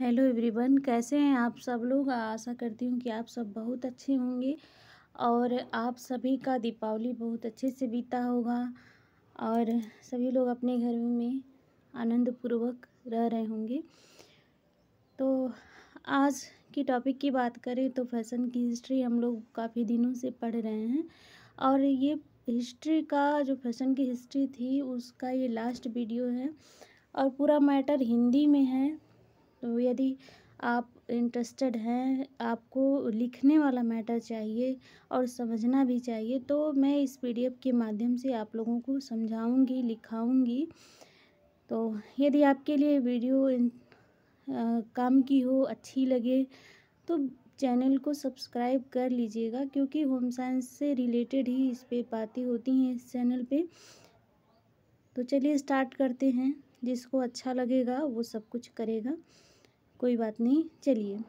Hello everyone, कैसे हैं आप सब लोग। आशा करती हूँ कि आप सब बहुत अच्छे होंगे और आप सभी का दीपावली बहुत अच्छे से बीता होगा और सभी लोग अपने घरों में आनंदपूर्वक रह रहे होंगे। तो आज की टॉपिक की बात करें तो फैशन की हिस्ट्री हम लोग काफ़ी दिनों से पढ़ रहे हैं और ये हिस्ट्री का जो फैशन की हिस्ट्री थी उसका ये लास्ट वीडियो है और पूरा मैटर हिंदी में है। तो यदि आप इंटरेस्टेड हैं, आपको लिखने वाला मैटर चाहिए और समझना भी चाहिए, तो मैं इस पीडीएफ के माध्यम से आप लोगों को समझाऊंगी, लिखाऊंगी। तो यदि आपके लिए वीडियो काम की हो, अच्छी लगे, तो चैनल को सब्सक्राइब कर लीजिएगा, क्योंकि होम साइंस से रिलेटेड ही इस पे बातें होती हैं इस चैनल पे। तो चलिए स्टार्ट करते हैं। जिसको अच्छा लगेगा वो सब कुछ करेगा, कोई बात नहीं। चलिए,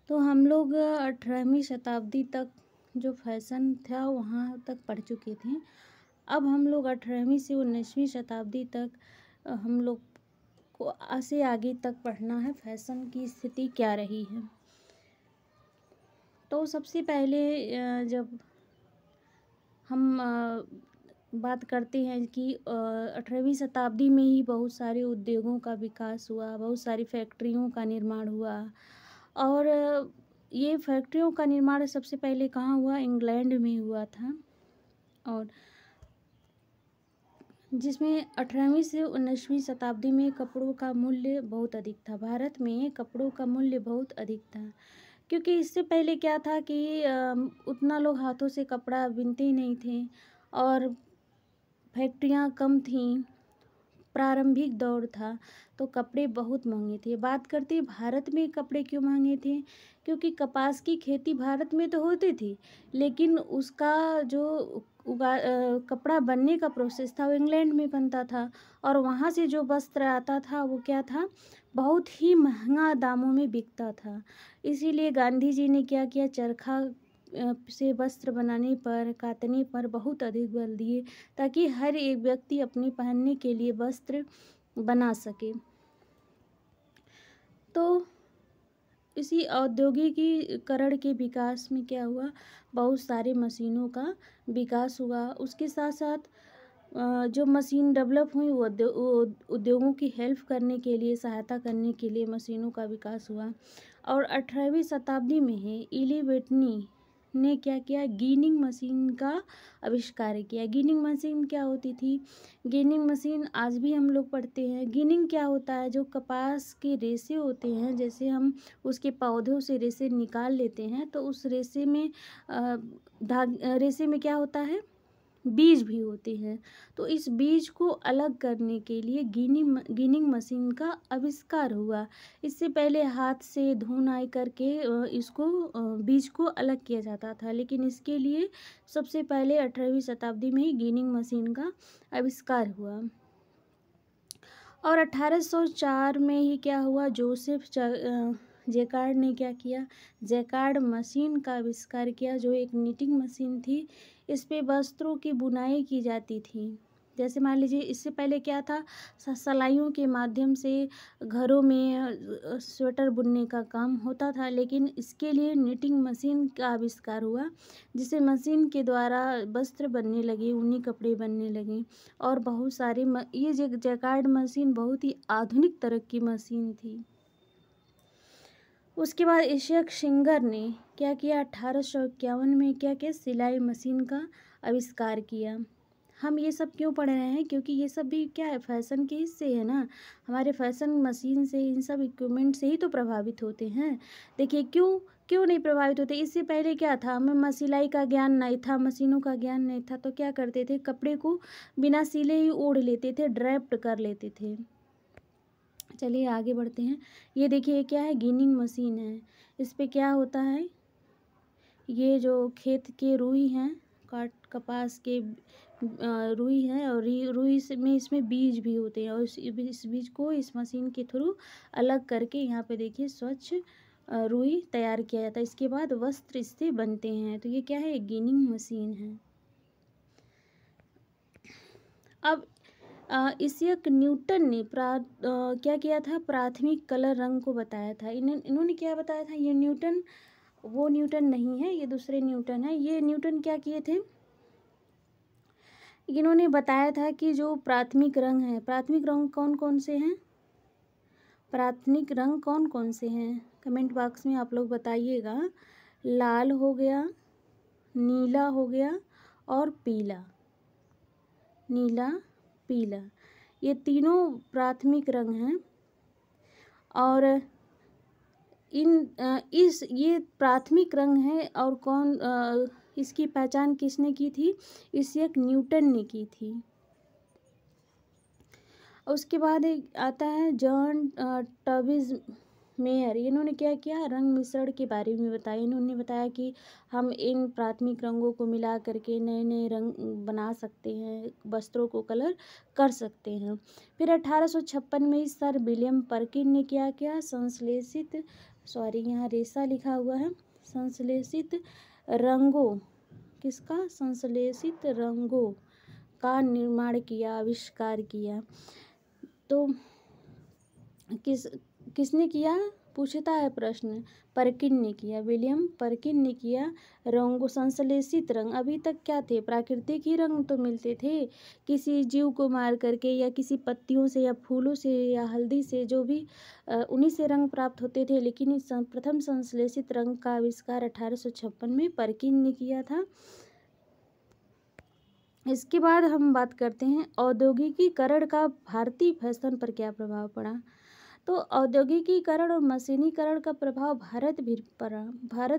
तो हम लोग 18वीं शताब्दी तक जो फैशन था वहाँ तक पढ़ चुके थे। अब हम लोग 18वीं से 19वीं शताब्दी तक हम लोग को से आगे तक पढ़ना है, फैशन की स्थिति क्या रही है। तो सबसे पहले जब हम बात करते हैं कि 18वीं शताब्दी में ही बहुत सारे उद्योगों का विकास हुआ, बहुत सारी फैक्ट्रियों का निर्माण हुआ और ये फैक्ट्रियों का निर्माण सबसे पहले कहाँ हुआ? इंग्लैंड में हुआ था, और जिसमें 18वीं से 19वीं शताब्दी में कपड़ों का मूल्य बहुत अधिक था। भारत में कपड़ों का मूल्य बहुत अधिक था, क्योंकि इससे पहले क्या था कि उतना लोग हाथों से कपड़ा बुनते ही नहीं थे और फैक्ट्रियाँ कम थीं, प्रारंभिक दौर था, तो कपड़े बहुत महंगे थे। बात करते हैं भारत में कपड़े क्यों महंगे थे, क्योंकि कपास की खेती भारत में तो होती थी, लेकिन उसका जो कपड़ा बनने का प्रोसेस था वो इंग्लैंड में बनता था और वहाँ से जो वस्त्र आता था वो क्या था? बहुत ही महंगा दामों में बिकता था। इसीलिए गांधी जी ने क्या किया? चरखा से वस्त्र बनाने पर, कातने पर बहुत अधिक बल दिए, ताकि हर एक व्यक्ति अपने पहनने के लिए वस्त्र बना सके। तो इसी औद्योगिकीकरण के विकास में क्या हुआ? बहुत सारे मशीनों का विकास हुआ। उसके साथ साथ जो मशीन डेवलप हुई वो उद्योगों की हेल्प करने के लिए, सहायता करने के लिए मशीनों का विकास हुआ। और 18वीं शताब्दी में ही इली व्हिटनी ने क्या किया? गिनिंग मशीन का आविष्कार किया। गिनिंग मशीन क्या होती थी? गिनिंग मशीन आज भी हम लोग पढ़ते हैं। गिनिंग क्या होता है? जो कपास के रेशे होते हैं, जैसे हम उसके पौधों से रेशे निकाल लेते हैं, तो उस रेशे में रेशे में क्या होता है? बीज भी होते हैं। तो इस बीज को अलग करने के लिए गिनिंग मशीन का आविष्कार हुआ। इससे पहले हाथ से धुनाई करके इसको बीज को अलग किया जाता था, लेकिन इसके लिए सबसे पहले 18वीं शताब्दी में ही गिनिंग मशीन का आविष्कार हुआ। और 1804 में ही क्या हुआ? जोसेफ जैकार्ड ने क्या किया? जैकार्ड मशीन का आविष्कार किया, जो एक निटिंग मशीन थी। इस पे वस्त्रों की बुनाई की जाती थी। जैसे मान लीजिए, इससे पहले क्या था? सलाइयों के माध्यम से घरों में स्वेटर बुनने का काम होता था, लेकिन इसके लिए निटिंग मशीन का आविष्कार हुआ, जिसे मशीन के द्वारा वस्त्र बनने लगे, ऊनी कपड़े बनने लगे। और बहुत सारे ये जैकार्ड मशीन बहुत ही आधुनिक तरह की मशीन थी। उसके बाद एशियक सिंगर ने क्या किया? 1851 में क्या किया? सिलाई मशीन का आविष्कार किया। हम ये सब क्यों पढ़ रहे हैं? क्योंकि ये सब भी क्या है? फैशन के हिस्से है ना। हमारे फैशन मशीन से, इन सब इक्विपमेंट से ही तो प्रभावित होते हैं। देखिए क्यों नहीं प्रभावित होते? इससे पहले क्या था? हमें सिलाई का ज्ञान नहीं था, मशीनों का ज्ञान नहीं था, तो क्या करते थे? कपड़े को बिना सिले ही ओढ़ लेते थे, ड्रैप्ड कर लेते थे। चलिए आगे बढ़ते हैं। ये देखिए क्या है? गिनिंग मशीन है। इस पे क्या होता है? ये जो खेत के रुई हैं, कपास के रुई हैं, और रुई में इसमें बीज भी होते हैं, और इस बीज को इस मशीन के थ्रू अलग करके यहाँ पे देखिए स्वच्छ रुई तैयार किया जाता है। इसके बाद वस्त्र इससे बनते हैं। तो ये क्या है? गिनिंग मशीन है। अब इसयक न्यूटन ने क्या किया था, प्राथमिक कलर रंग को बताया था। इन्होंने क्या बताया था, ये न्यूटन वो न्यूटन नहीं है, ये दूसरे न्यूटन है। ये न्यूटन क्या किए थे, इन्होंने बताया था कि जो प्राथमिक रंग है, प्राथमिक रंग कौन कौन से हैं, प्राथमिक रंग कौन कौन से हैं, कमेंट बॉक्स में आप लोग बताइएगा। लाल हो गया, नीला हो गया और पीला, नीला पीला, ये तीनों प्राथमिक रंग हैं। और ये प्राथमिक रंग है और इसकी पहचान किसने की थी, इसयक न्यूटन ने की थी। उसके बाद एक आता है जॉन टर्विज मेयर। इन्होंने क्या किया, रंग मिश्रण के बारे में बताया। इन्होंने बताया कि हम इन प्राथमिक रंगों को मिला करके नए नए रंग बना सकते हैं, वस्त्रों को कलर कर सकते हैं। फिर 1856 में सर विलियम पर्किन ने क्या किया, संश्लेषित, सॉरी यहाँ रेशा लिखा हुआ है, संश्लेषित रंगों, किसका, संश्लेषित रंगों का निर्माण किया, आविष्कार किया। तो किसने किया, पूछता है प्रश्न, पर्किन ने किया, विलियम पर्किन ने किया। रंगों, संश्लेषित रंग, अभी तक क्या थे, प्राकृतिक ही रंग तो मिलते थे, किसी जीव को मार करके या किसी पत्तियों से या फूलों से या हल्दी से, जो भी उन्हीं से रंग प्राप्त होते थे। लेकिन इस प्रथम संश्लेषित रंग का आविष्कार 1856 में पर्किन ने किया था। इसके बाद हम बात करते हैं औद्योगिकीकरण का भारतीय फैशन पर क्या प्रभाव पड़ा। तो औद्योगिकीकरण और मशीनीकरण का प्रभाव भारत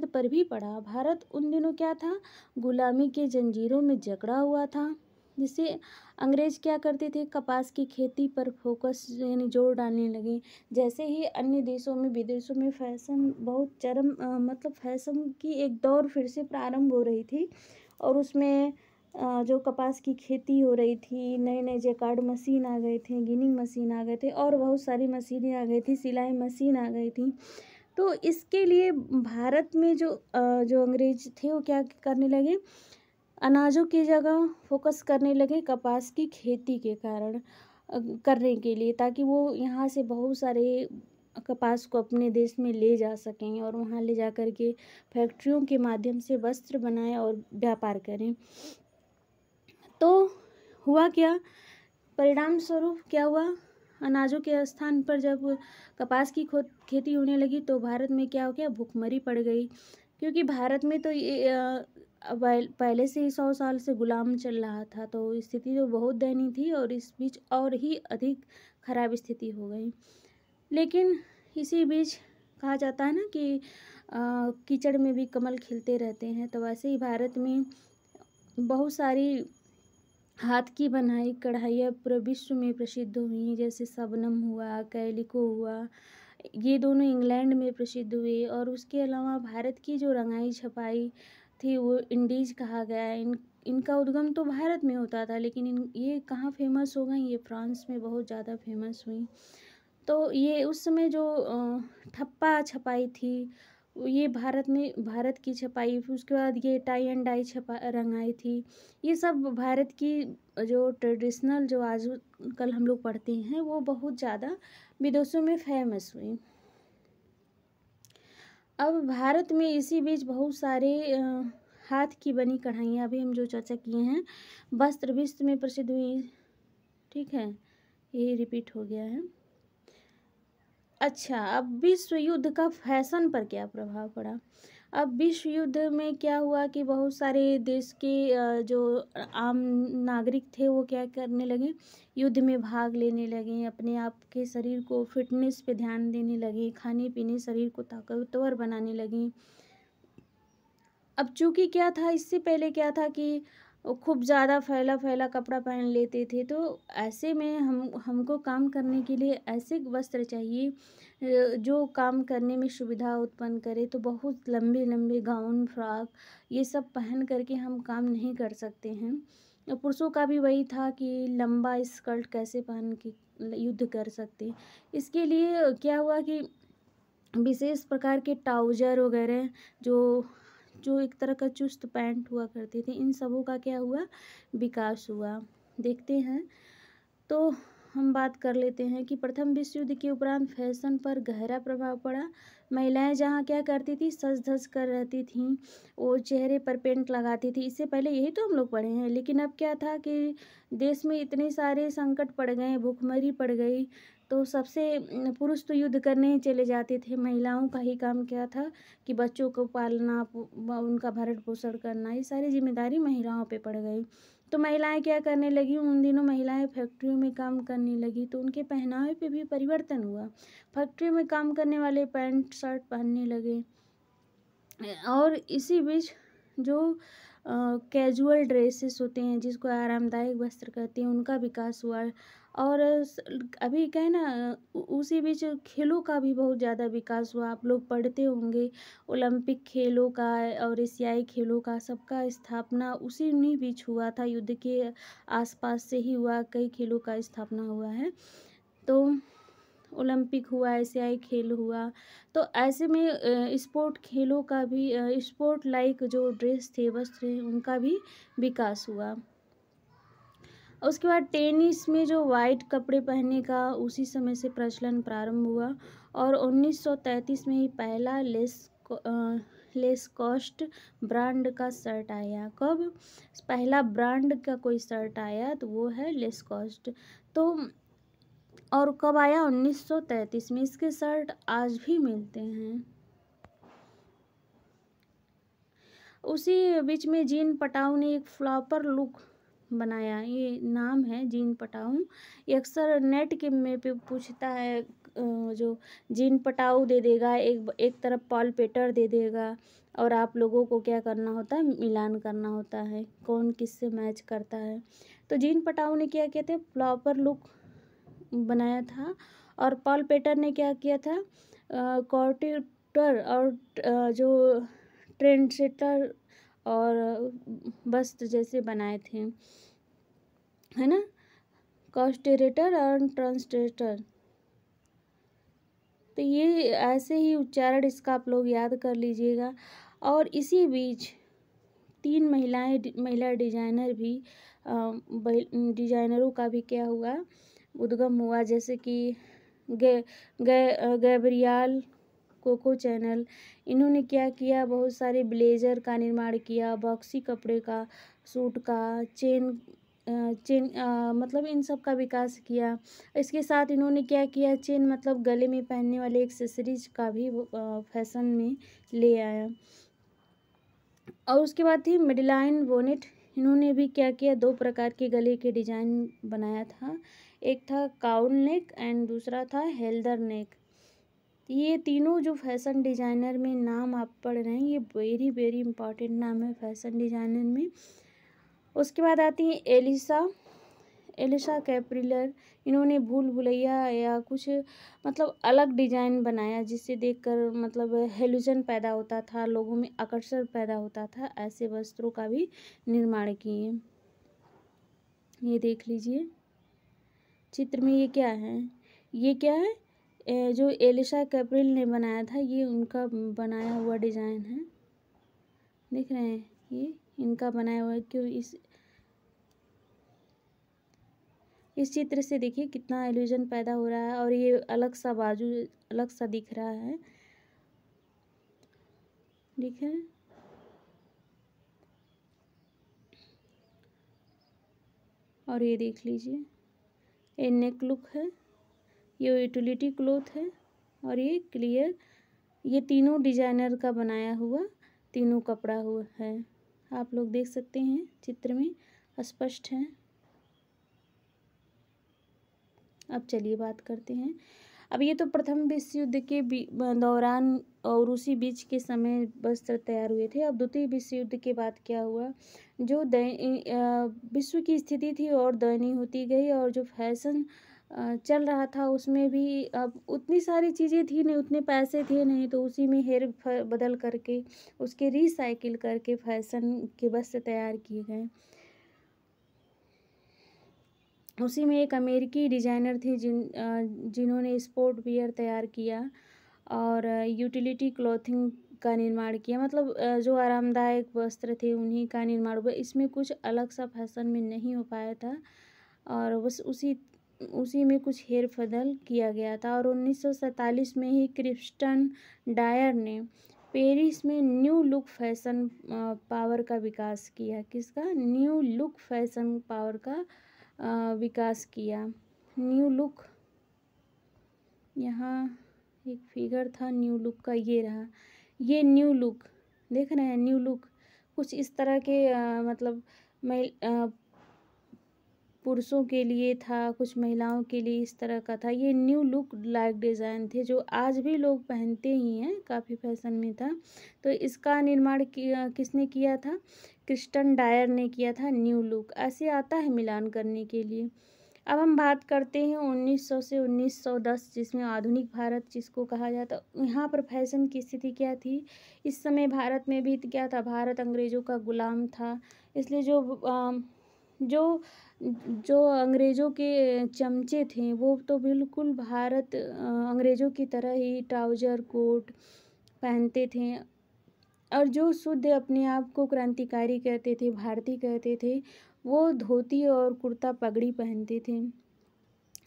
पर भी पड़ा। भारत उन दिनों क्या था, गुलामी के जंजीरों में जकड़ा हुआ था, जिससे अंग्रेज क्या करते थे, कपास की खेती पर फोकस यानी जोर डालने लगे। जैसे ही अन्य देशों में, विदेशों में फैशन बहुत चरम मतलब फैशन की एक दौर फिर से प्रारंभ हो रही थी, और उसमें जो कपास की खेती हो रही थी, नए नए जेकार्ड मशीन आ गए थे, गिनिंग मशीन आ गए थे, और बहुत सारी मशीनें आ गई थी, सिलाई मशीन आ गई थी। तो इसके लिए भारत में जो अंग्रेज थे वो क्या करने लगे, अनाजों की जगह फोकस करने लगे कपास की खेती के कारण करने के लिए, ताकि वो यहाँ से बहुत सारे कपास को अपने देश में ले जा सकें और वहाँ ले जा कर के फैक्ट्रियों के माध्यम से वस्त्र बनाएं और व्यापार करें। तो हुआ क्या, परिणाम स्वरूप क्या हुआ, अनाजों के स्थान पर जब कपास की खेती होने लगी तो भारत में क्या हो गया, भूखमरी पड़ गई। क्योंकि भारत में तो ये पहले से ही 100 साल से गुलाम चल रहा था, तो स्थिति तो बहुत दयनीय थी, और इस बीच और ही अधिक खराब स्थिति हो गई। लेकिन इसी बीच कहा जाता है ना कि कीचड़ में भी कमल खिलते रहते हैं, तो वैसे ही भारत में बहुत सारी हाथ की बनाई कढ़ाइयाँ पूरे विश्व में प्रसिद्ध हुई, जैसे शबनम हुआ, कैलिको हुआ, ये दोनों इंग्लैंड में प्रसिद्ध हुए। और उसके अलावा भारत की जो रंगाई छपाई थी वो इंडीज कहा गया है। इनका उद्गम तो भारत में होता था, लेकिन ये कहाँ फेमस हो गई, ये फ्रांस में बहुत ज़्यादा फेमस हुई। तो ये उस समय जो ठप्पा छपाई थी ये भारत की छपाई, उसके बाद ये टाई एंड डाई रंगाई थी, ये सब भारत की जो ट्रेडिशनल जो आज कल हम लोग पढ़ते हैं वो बहुत ज़्यादा विदेशों में फेमस हुई। अब भारत में इसी बीच बहुत सारे हाथ की बनी कढ़ाइयाँ, अभी हम जो चर्चा किए हैं, वस्त्र विश्व में प्रसिद्ध हुई। ठीक है, ये रिपीट हो गया है। अच्छा, अब विश्व युद्ध का फैशन पर क्या प्रभाव पड़ा। अब विश्व युद्ध में क्या हुआ कि बहुत सारे देश के जो आम नागरिक थे वो क्या करने लगे, युद्ध में भाग लेने लगे, अपने आप के शरीर को फिटनेस पे ध्यान देने लगे, खाने पीने शरीर को ताकतवर बनाने लगे। अब चूँकि क्या था, इससे पहले क्या था कि खूब ज़्यादा फैला फैला कपड़ा पहन लेते थे, तो ऐसे में हमको काम करने के लिए ऐसे वस्त्र चाहिए जो काम करने में सुविधा उत्पन्न करे। तो बहुत लंबे लंबे गाउन, फ्रॉक, ये सब पहन करके हम काम नहीं कर सकते हैं। पुरुषों का भी वही था कि लंबा स्कर्ट कैसे पहन के युद्ध कर सकते। इसके लिए क्या हुआ कि विशेष प्रकार के ट्राउजर वगैरह जो एक तरह का चुस्त पैंट हुआ करते थे, इन सबों का क्या हुआ, विकास हुआ। देखते हैं तो हम बात कर लेते हैं कि प्रथम विश्व युद्ध के उपरांत फैशन पर गहरा प्रभाव पड़ा। महिलाएं जहाँ क्या करती थी, सज धज कर रहती थीं, वो चेहरे पर पेंट लगाती थी। इससे पहले यही तो हम लोग पढ़े हैं। लेकिन अब क्या था कि देश में इतने सारे संकट पड़ गए, भूखमरी पड़ गई, तो सबसे पुरुष तो युद्ध करने ही चले जाते थे। महिलाओं का ही काम क्या था कि बच्चों को पालना, उनका भरण पोषण करना, ये सारी जिम्मेदारी महिलाओं पे पड़ गई। तो महिलाएं क्या करने लगी, उन दिनों महिलाएं फैक्ट्रियों में काम करने लगी, तो उनके पहनावे पे भी परिवर्तन हुआ। फैक्ट्री में काम करने वाले पैंट शर्ट पहनने लगे। और इसी बीच जो कैजुअल ड्रेसेस होते हैं, जिसको आरामदायक वस्त्र कहते हैं, उनका विकास हुआ। और अभी क्या है ना, उसी बीच खेलों का भी बहुत ज़्यादा विकास हुआ। आप लोग पढ़ते होंगे ओलंपिक खेलों का और एशियाई खेलों का, सबका स्थापना उसी उन्हीं बीच हुआ था। युद्ध के आसपास से ही हुआ, कई खेलों का स्थापना हुआ है। तो ओलंपिक हुआ, एशियाई खेल हुआ, तो ऐसे में स्पोर्ट खेलों का भी, स्पोर्ट लाइक जो ड्रेस थे, वस्त्र थे, उनका भी विकास हुआ। उसके बाद टेनिस में जो वाइट कपड़े पहनने का उसी समय से प्रचलन प्रारंभ हुआ। और 1933 में ही पहला लेस्कॉस्ट ब्रांड का शर्ट आया। कब पहला ब्रांड का कोई शर्ट आया, तो वो है लेस्कॉस्ट। तो और कब आया, 1933 में। इसके शर्ट आज भी मिलते हैं। उसी बीच में जीन पटाऊ ने एक फ्लॉपर लुक बनाया। ये नाम है जीन पटाऊ। ये अक्सर नेट के में पे पूछता है, जो जीन पटाऊ दे देगा, एक तरफ पॉल पेटर दे देगा, और आप लोगों को क्या करना होता है, मिलान करना होता है, कौन किससे मैच करता है। तो जीन पटाऊ ने क्या किया था, फ्लॉपर लुक बनाया था। और पॉल पेटर ने क्या किया था, कॉर्टिटर और जो ट्रेंडसेटर और वस्त्र जैसे बनाए थे, है ना, कॉस्टेरेटर और ट्रांसटेटर। तो ये ऐसे ही उच्चारण इसका आप लोग याद कर लीजिएगा। और इसी बीच 3 महिला डिजाइनर भी, डिजाइनरों का भी क्या हुआ, उद्गम हुआ। जैसे कि गैब्रियाल कोको चैनल, इन्होंने क्या किया, बहुत सारे ब्लेजर का निर्माण किया, बॉक्सी कपड़े का, सूट का, चेन मतलब इन सब का विकास किया। इसके साथ इन्होंने क्या किया, चेन मतलब गले में पहनने वाले एक्सेसरीज का भी फैशन में ले आया। और उसके बाद थी मेडलाइन बोनेट। इन्होंने भी क्या किया, 2 प्रकार के गले के डिजाइन बनाया था। एक था काउल नेक एंड दूसरा था हेल्दर नेक। ये तीनों जो फैशन डिजाइनर में नाम आप पढ़ रहे हैं, ये वेरी वेरी इंपॉर्टेंट नाम है फैशन डिजाइनर में। उसके बाद आती हैं एलिसा कैप्रिलर। इन्होंने भूल भुलैया या कुछ मतलब अलग डिजाइन बनाया, जिससे देखकर मतलब हेलुजन पैदा होता था, लोगों में आकर्षण पैदा होता था। ऐसे वस्त्रों का भी निर्माण किए। ये देख लीजिए चित्र में, ये क्या है, ये क्या है, जो एलिसा कैप्रिल ने बनाया था, ये उनका बनाया हुआ डिजाइन है। देख रहे हैं, ये इनका बनाया हुआ है। क्यों, इस चित्र से देखिए कितना इल्यूजन पैदा हो रहा है। और ये अलग सा बाजू अलग सा दिख रहा है, ठीक है। और ये देख लीजिए, ये नेक लुक है, ये यूटिलिटी क्लोथ है, और ये क्लियर। ये तीनों डिजाइनर का बनाया हुआ तीनों कपड़ा हुआ है। आप लोग देख सकते हैं चित्र में स्पष्ट है। अब चलिए बात करते हैं। अब ये तो प्रथम विश्व युद्ध के दौरान और उसी बीच के समय वस्त्र तैयार हुए थे। अब द्वितीय विश्व युद्ध के बाद क्या हुआ, जो विश्व की स्थिति थी और दयनीय होती गई, और जो फैशन चल रहा था उसमें भी अब उतनी सारी चीज़ें थी नहीं, उतने पैसे थे नहीं, तो उसी में हेर बदल करके उसके रिसाइकिल करके फैशन के वस्त्र तैयार किए गए। उसी में एक अमेरिकी डिजाइनर थे जिन्होंने स्पोर्ट वियर तैयार किया और यूटिलिटी क्लॉथिंग का निर्माण किया। मतलब जो आरामदायक वस्त्र थे उन्हीं का निर्माण हुआ। इसमें कुछ अलग सा फैशन में नहीं हो पाया था, और बस उसी उसी में कुछ हेर बदल किया गया था। और 1947 में ही क्रिस्टन डायर ने पेरिस में न्यू लुक फैशन पावर का विकास किया। किसका? न्यू लुक फैशन पावर का विकास किया। न्यू लुक, यहाँ एक फिगर था न्यू लुक का, ये रहा। ये न्यू लुक देख रहे हैं, न्यू लुक कुछ इस तरह के मतलब पुरुषों के लिए था, कुछ महिलाओं के लिए इस तरह का था। ये न्यू लुक लाइक डिज़ाइन थे जो आज भी लोग पहनते ही हैं, काफ़ी फैशन में था। तो इसका निर्माण किसने किया था? क्रिस्टन डायर ने किया था न्यू लुक। ऐसे आता है मिलान करने के लिए। अब हम बात करते हैं 1900 से 1910, जिसमें आधुनिक भारत जिसको कहा जाता। यहाँ पर फैशन की स्थिति क्या थी? इस समय भारत में भी क्या था? भारत अंग्रेज़ों का गुलाम था। इसलिए जो अंग्रेज़ों के चमचे थे वो तो बिल्कुल भारत अंग्रेज़ों की तरह ही ट्राउज़र कोट पहनते थे। और जो शुद्ध अपने आप को क्रांतिकारी कहते थे, भारतीय कहते थे, वो धोती और कुर्ता पगड़ी पहनते थे।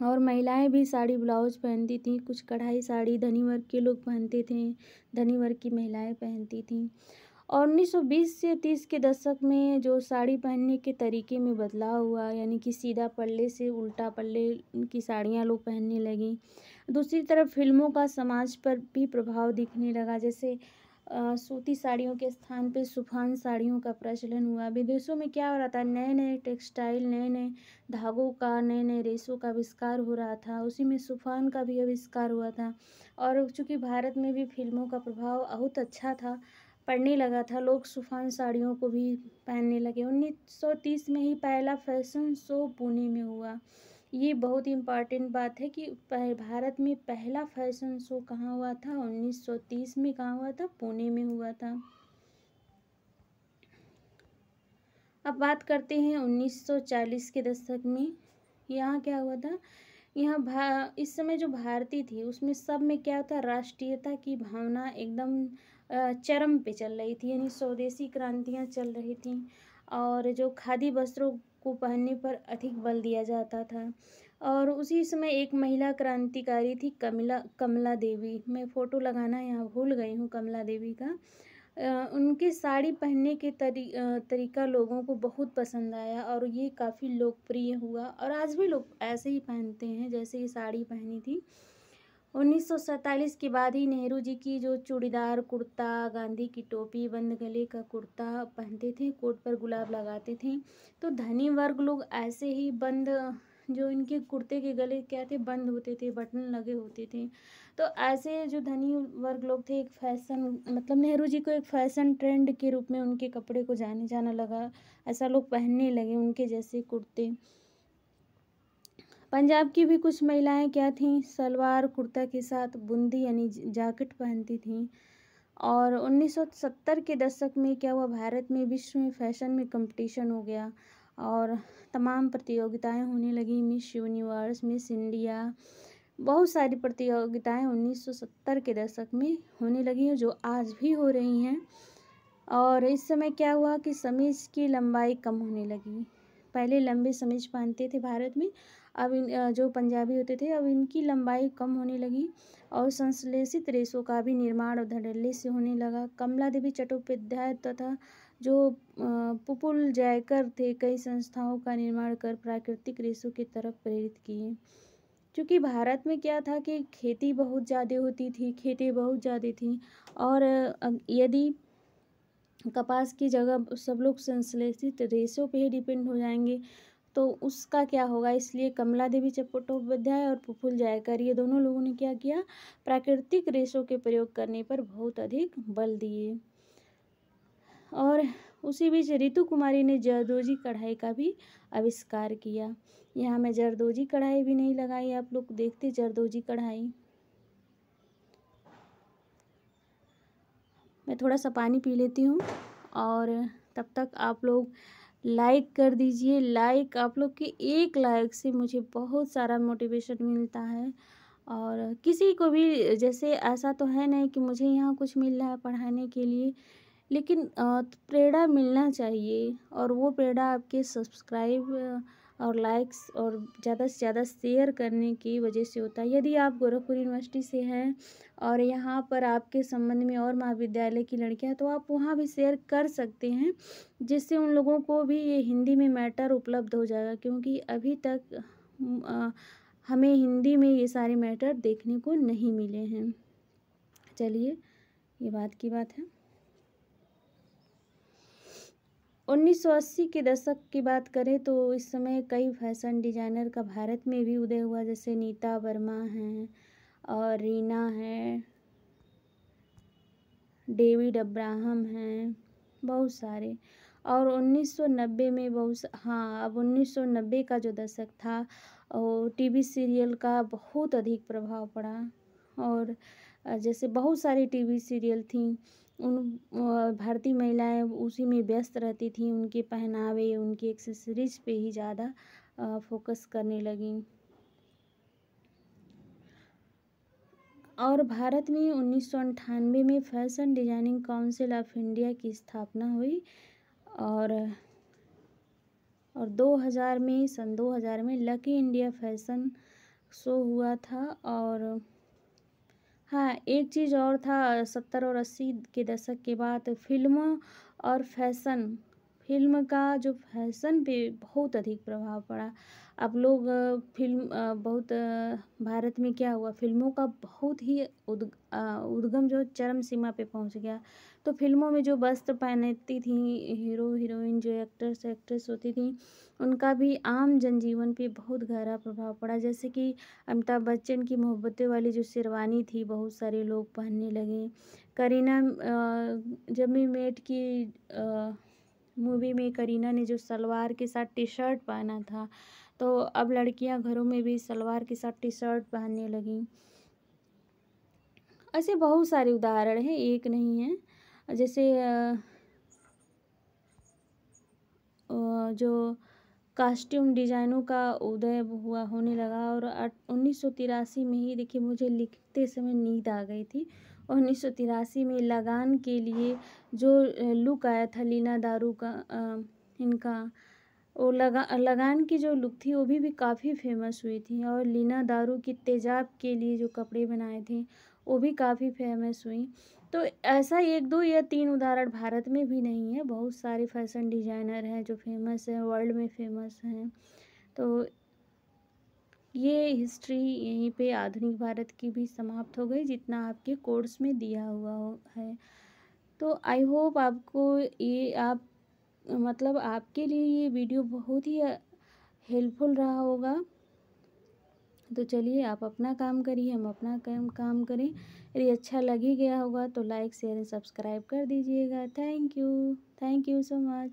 और महिलाएं भी साड़ी ब्लाउज पहनती थीं। कुछ कढ़ाई साड़ी धनी वर्ग के लोग पहनते थे, धनी वर्ग की महिलाएं पहनती थीं। और 1920 से 30 के दशक में जो साड़ी पहनने के तरीके में बदलाव हुआ, यानी कि सीधा पल्ले से उल्टा पल्ले की साड़ियाँ लोग पहनने लगीं। दूसरी तरफ फिल्मों का समाज पर भी प्रभाव दिखने लगा। जैसे सूती साड़ियों के स्थान पे सुफान साड़ियों का प्रचलन हुआ। विदेशों में क्या हो रहा था? नए नए टेक्सटाइल, नए नए धागों का, नए नए रेशों का आविष्कार हो रहा था। उसी में सुफान का भी आविष्कार हुआ था। और चूँकि भारत में भी फिल्मों का प्रभाव बहुत अच्छा था, पड़ने लगा था, लोग सुफान साड़ियों को भी पहनने लगे। 1930 में ही पहला फैशन शो पुणे में हुआ। ये बहुत इम्पॉर्टेंट बात है कि भारत में पहला फैशन शो कहाँ हुआ था? 1930 में। कहाँ हुआ था? पुणे में हुआ था। अब बात करते हैं 1940 के दशक में। यहाँ क्या हुआ था? यहाँ इस समय जो भारतीय थी उसमें सब में क्या था? राष्ट्रीयता की भावना एकदम चरम पे चल रही थी, यानी स्वदेशी क्रांतियाँ चल रही थीं। और जो खादी वस्त्रों को पहनने पर अधिक बल दिया जाता था। और उसी समय एक महिला क्रांतिकारी थी, कमला देवी। मैं फ़ोटो लगाना यहाँ भूल गई हूँ कमला देवी का। उनके साड़ी पहनने के तरीका लोगों को बहुत पसंद आया और ये काफ़ी लोकप्रिय हुआ। और आज भी लोग ऐसे ही पहनते हैं जैसे ये साड़ी पहनी थी। 1947 के बाद ही नेहरू जी की जो चूड़ीदार कुर्ता, गांधी की टोपी, बंद गले का कुर्ता पहनते थे, कोट पर गुलाब लगाते थे। तो धनी वर्ग लोग ऐसे ही बंद, जो इनके कुर्ते के गले क्या थे? बंद होते थे, बटन लगे होते थे। तो ऐसे जो धनी वर्ग लोग थे, एक फैशन, मतलब नेहरू जी को एक फैशन ट्रेंड के रूप में उनके कपड़े को जाने जाना लगा। ऐसा लोग पहनने लगे उनके जैसे कुर्ते। पंजाब की भी कुछ महिलाएं क्या थीं? सलवार कुर्ता के साथ बुंदी यानी जैकेट पहनती थीं। और 1970 के दशक में क्या हुआ? भारत में विश्व में फैशन में कंपटीशन हो गया और तमाम प्रतियोगिताएं होने लगी। मिस यूनिवर्स, मिस इंडिया, बहुत सारी प्रतियोगिताएं 1970 के दशक में होने लगी हैं, जो आज भी हो रही हैं। और इस समय क्या हुआ कि समीज की लंबाई कम होने लगी। पहले लंबे समीज पहनते थे भारत में, अब जो पंजाबी होते थे, अब इनकी लंबाई कम होने लगी। और संश्लेषित रेशों का भी निर्माण धड़ल्ले से होने लगा। कमला देवी चट्टोपाध्याय तथा जो पुपुल जयकर थे, कई संस्थाओं का निर्माण कर प्राकृतिक रेशों की तरफ प्रेरित किए। क्योंकि भारत में क्या था कि खेती बहुत ज़्यादा होती थी, खेतें बहुत ज़्यादा थी। और यदि कपास की जगह सब लोग संश्लेषित रेशों पे ही डिपेंड हो जाएंगे तो उसका क्या होगा? इसलिए कमला देवी चट्टोपाध्याय और प्रफुल्ल जयकर, ये दोनों लोगों ने क्या किया? प्राकृतिक रेशों के प्रयोग करने पर बहुत अधिक बल दिए। और उसी बीच ऋतु कुमारी ने जरदोजी कढ़ाई का भी आविष्कार किया। यहाँ मैं जरदोजी कढ़ाई भी नहीं लगाई, आप लोग देखते जरदोजी कढ़ाई। मैं थोड़ा सा पानी पी लेती हूँ और तब तक आप लोग लाइक कर दीजिए। लाइक, आप लोग के एक लाइक से मुझे बहुत सारा मोटिवेशन मिलता है। और किसी को भी, जैसे ऐसा तो है नहीं कि मुझे यहाँ कुछ मिल रहा है पढ़ाने के लिए, लेकिन प्रेरणा मिलना चाहिए। और वो प्रेरणा आपके सब्सक्राइब और लाइक्स और ज़्यादा से ज़्यादा शेयर करने की वजह से होता है। यदि आप गोरखपुर यूनिवर्सिटी से हैं और यहाँ पर आपके संबंध में और महाविद्यालय की लड़कियाँ, तो आप वहाँ भी शेयर कर सकते हैं, जिससे उन लोगों को भी ये हिंदी में मैटर उपलब्ध हो जाएगा, क्योंकि अभी तक हमें हिंदी में ये सारे मैटर देखने को नहीं मिले हैं। चलिए, ये बात की बात है। 1980 के दशक की बात करें तो इस समय कई फैशन डिजाइनर का भारत में भी उदय हुआ, जैसे नीता वर्मा हैं और रीना है, डेविड अब्राहम हैं, बहुत सारे। और 1990 में अब 1990 का जो दशक था, टीवी सीरियल का बहुत अधिक प्रभाव पड़ा। और जैसे बहुत सारी टीवी सीरियल थी, उन भारतीय महिलाएं उसी में व्यस्त रहती थी, उनके पहनावे, उनकी एक्सेसरीज पे ही ज़्यादा फोकस करने लगी। और भारत में 1998 में fashion designing council of India की स्थापना हुई। और सन 2000 में लकी इंडिया फैशन शो हुआ था। और हाँ, एक चीज़ और था, 70 और 80 के दशक के बाद फिल्मों और फिल्म का जो फैशन पे बहुत अधिक प्रभाव पड़ा। अब लोग भारत में क्या हुआ, फिल्मों का बहुत ही उद्गम जो चरम सीमा पे पहुंच गया। तो फिल्मों में जो वस्त्र पहनती थी हीरो हीरोइन, जो एक्ट्रेस होती थी, उनका भी आम जनजीवन पे बहुत गहरा प्रभाव पड़ा। जैसे कि अमिताभ बच्चन की मोहब्बतें वाली जो शेरवानी थी, बहुत सारे लोग पहनने लगे। करीना जब मेट की मूवी में करीना ने जो सलवार के साथ टी शर्ट पहना था, तो अब लड़कियां घरों में भी सलवार के साथ टी शर्ट पहनने लगी। ऐसे बहुत सारे उदाहरण हैं, एक नहीं है। जैसे जो कॉस्ट्यूम डिजाइनों का उदय होने लगा। और 1983 में ही, देखिए मुझे लिखते समय नींद आ गई थी, 1983 में लगान के लिए जो लुक आया था लीना दारू का, इनका वो लगान की जो लुक थी वो भी काफ़ी फेमस हुई थी। और लीना दारू की तेजाब के लिए जो कपड़े बनाए थे वो भी काफ़ी फेमस हुई। तो ऐसा 1 2 या 3 उदाहरण भारत में भी नहीं है, बहुत सारे फैशन डिजाइनर हैं जो फेमस हैं, वर्ल्ड में फेमस हैं। तो ये हिस्ट्री यहीं पे आधुनिक भारत की भी समाप्त हो गई, जितना आपके कोर्स में दिया हुआ है। तो आई होप आपको आपके लिए ये वीडियो बहुत ही हेल्पफुल रहा होगा। तो चलिए, आप अपना काम करिए, हम अपना काम करें। यदि अच्छा लग ही गया होगा तो लाइक शेयर सब्सक्राइब कर दीजिएगा। Thank you so much.